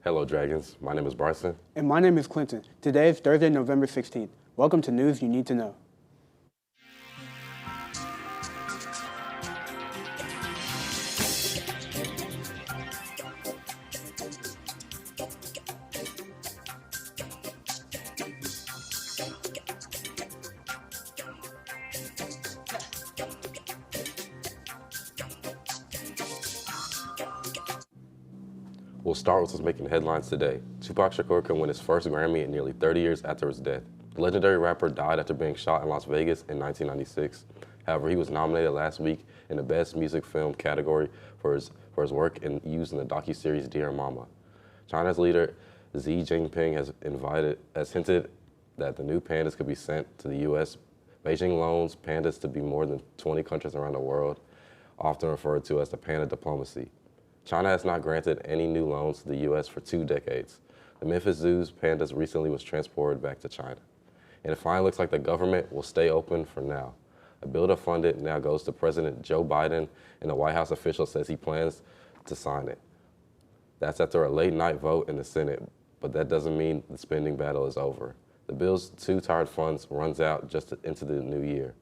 Hello, Dragons. My name is Bryson. And my name is Clinton. Today is Thursday, November 16th. Welcome to News You Need to Know. We'll start with what's making headlines today. Tupac Shakur can win his first Grammy in nearly 30 years after his death. The legendary rapper died after being shot in Las Vegas in 1996. However, he was nominated last week in the Best Music Film category for his work used in the docuseries Dear Mama. China's leader Xi Jinping has hinted that the new pandas could be sent to the U.S. Beijing loans pandas to be more than 20 countries around the world, often referred to as the panda diplomacy. China has not granted any new loans to the U.S. for 2 decades. The Memphis Zoo's pandas recently was transported back to China. And it finally looks like the government will stay open for now. A bill to fund it now goes to President Joe Biden, and the White House official says he plans to sign it. That's after a late night vote in the Senate, but that doesn't mean the spending battle is over. The bill's 2 tired funds runs out just into the new year.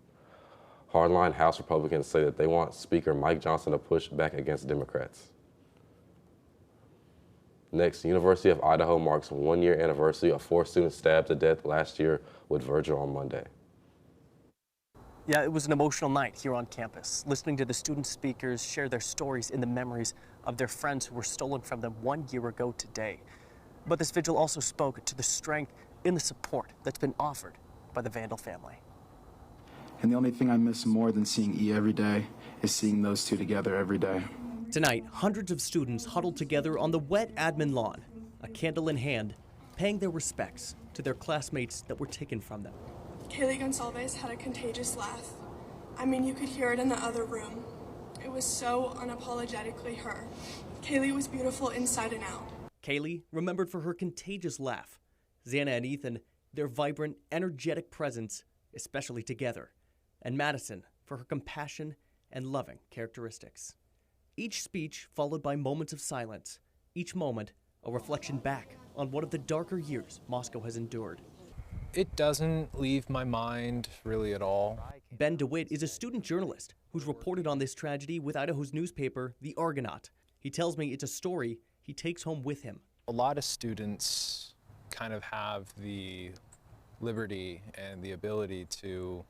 Hardline House Republicans say that they want Speaker Mike Johnson to push back against Democrats. Next, University of Idaho marks 1-year anniversary of 4 students stabbed to death last year with Virgil on Monday. Yeah, it was an emotional night here on campus, listening to the student speakers share their stories and the memories of their friends who were stolen from them 1 year ago today. But this vigil also spoke to the strength and the support that's been offered by the Vandal family. And the only thing I miss more than seeing E every day is seeing those two together every day. Tonight, hundreds of students huddled together on the wet admin lawn, a candle in hand, paying their respects to their classmates that were taken from them. Kaylee Gonsalves had a contagious laugh. I mean, you could hear it in the other room. It was so unapologetically her. Kaylee was beautiful inside and out. Kaylee, remembered for her contagious laugh. Xana and Ethan, their vibrant, energetic presence, especially together. And Madison, for her compassion and loving characteristics. Each speech followed by moments of silence, each moment a reflection back on one of the darker years Moscow has endured. It doesn't leave my mind really at all. Ben DeWitt is a student journalist who's reported on this tragedy with Idaho's newspaper, The Argonaut. He tells me it's a story he takes home with him. A lot of students kind of have the liberty and the ability to,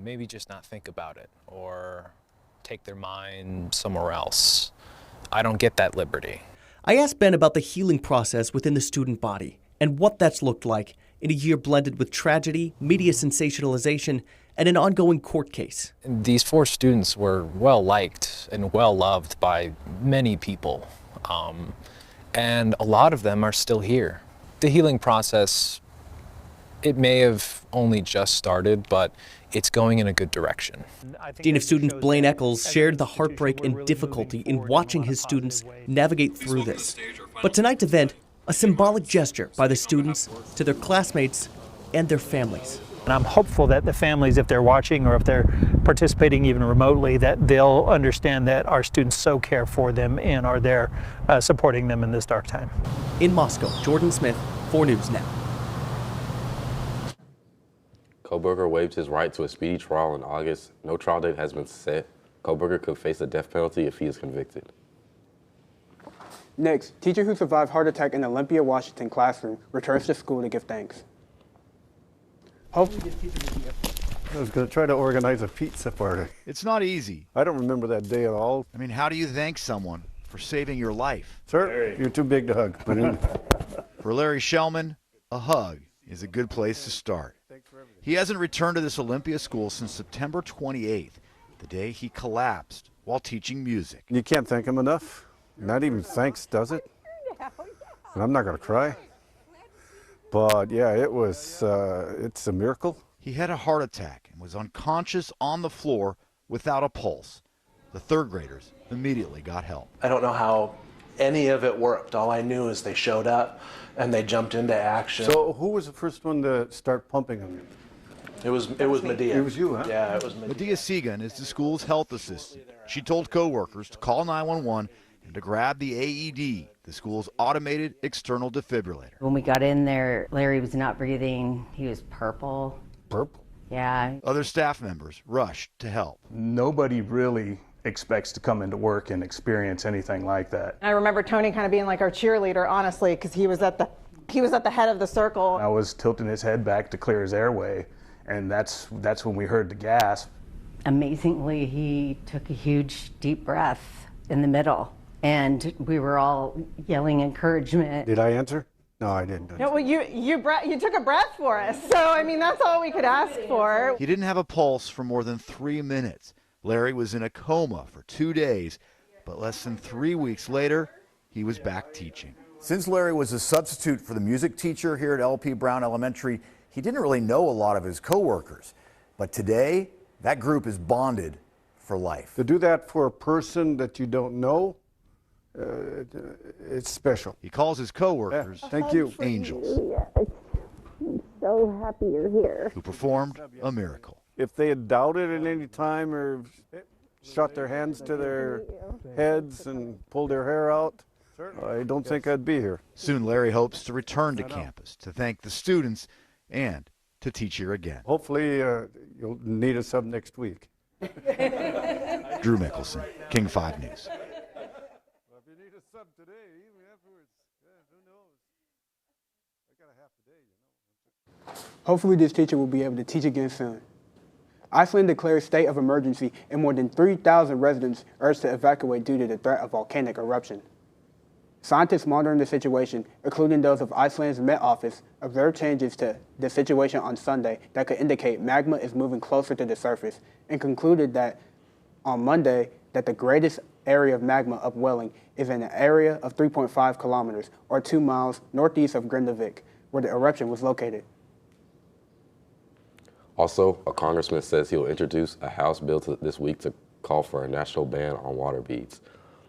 maybe just not think about it or take their mind somewhere else. I don't get that liberty. I asked Ben about the healing process within the student body and what that's looked like in a year blended with tragedy, media sensationalization, and an ongoing court case. These 4 students were well liked and well loved by many people, and a lot of them are still here. The healing process, it may have only just started, but it's going in a good direction. Dean of Students Blaine Eccles shared the heartbreak and difficulty in watching his students navigate through this. But tonight's event, a symbolic gesture by the students to their classmates and their families. And I'm hopeful that the families, if they're watching or if they're participating even remotely, that they'll understand that our students so care for them and are there supporting them in this dark time. In Moscow, Jordan Smith, 4 News Now. Kohberger waived his right to a speedy trial in August. No trial date has been set. Kohberger could face the death penalty if he is convicted. Next, teacher who survived heart attack in Olympia, Washington classroom returns to school to give thanks. Hopefully this teacher will be I was going to try to organize a pizza party. It's not easy. I don't remember that day at all. I mean, how do you thank someone for saving your life? Sir, you're too big to hug. For Larry Shellman, a hug is a good place to start. He hasn't returned to this Olympia school since September 28th, the day he collapsed while teaching music. You can't thank him enough. Not even thanks does it. And I'm not going to cry. But yeah, it's a miracle. He had a heart attack and was unconscious on the floor without a pulse. The 3rd graders immediately got help. I don't know how any of it worked. All I knew is they showed up and they jumped into action. So who was the first one to start pumping him? It was Medea. It was you, huh? Yeah, it was Medea. Medea Segan is the school's health assistant. She told coworkers to call 911 and to grab the AED the school's automated external defibrillator. When we got in there, Larry was not breathing. He was purple. Purple? Yeah. Other staff members rushed to help. Nobody really expects to come into work and experience anything like that. I remember Tony kind of being like our cheerleader, honestly, because he was at the head of the circle. I was tilting his head back to clear his airway, and that's when we heard the gasp. Amazingly, he took a huge deep breath in the middle, and we were all yelling encouragement. Did I answer? No, I didn't. No, well, you took a breath for us, so I mean that's all we could ask for. He didn't have a pulse for more than 3 minutes. Larry was in a coma for 2 days, but less than 3 weeks later, he was back teaching. Since Larry was a substitute for the music teacher here at LP Brown Elementary, he didn't really know a lot of his coworkers. But today, that group is bonded for life. To do that for a person that you don't know, it's special. He calls his coworkers thank you. angels. Yes. I'm so happy you're here. Who performed a miracle. If they had doubted at any time or shot their hands to their heads and pulled their hair out, I don't think I'd be here. Soon Larry hopes to return to campus to thank the students and to teach here again. Hopefully you'll need us up next week. Drew Mickelson, King 5 News. Well, if you need us up today, even afterwards, who knows? I got a half a day, you know. Hopefully this teacher will be able to teach again soon. Iceland declared state of emergency and more than 3,000 residents urged to evacuate due to the threat of volcanic eruption. Scientists monitoring the situation, including those of Iceland's Met Office, observed changes to the situation on Sunday that could indicate magma is moving closer to the surface and concluded that on Monday that the greatest area of magma upwelling is in an area of 3.5 kilometers or 2 miles northeast of Grindavik, where the eruption was located. Also, a congressman says he will introduce a House bill this week to call for a national ban on water beads.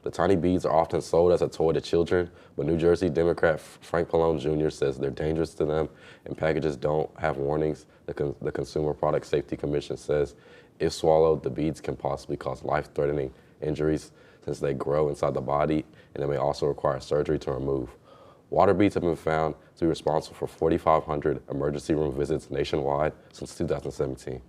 The tiny beads are often sold as a toy to children, but New Jersey Democrat Frank Pallone Jr. says they're dangerous to them and packages don't have warnings. The Consumer Product Safety Commission says if swallowed, the beads can possibly cause life-threatening injuries since they grow inside the body, and they may also require surgery to remove. Water beads have been found to be responsible for 4,500 emergency room visits nationwide since 2017.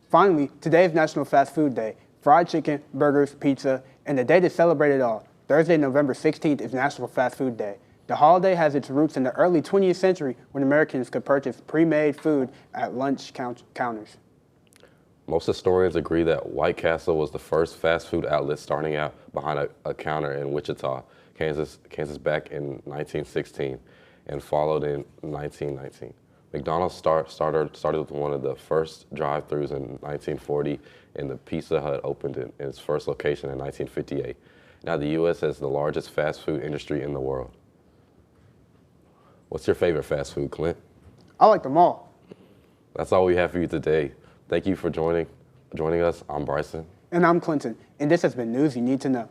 Finally, today is National Fast Food Day. Fried chicken, burgers, pizza, and the day to celebrate it all. Thursday, November 16th is National Fast Food Day. The holiday has its roots in the early 20th century when Americans could purchase pre-made food at lunch counters. Most historians agree that White Castle was the first fast food outlet starting out behind a counter in Wichita, Kansas back in 1916 and followed in 1919. McDonald's started with one of the first drive-thrus in 1940, and the Pizza Hut opened in its first location in 1958. Now the U.S. has the largest fast food industry in the world. What's your favorite fast food, Clint? I like them all. That's all we have for you today. Thank you for joining us. I'm Bryson. And I'm Clinton, and this has been News You Need to Know.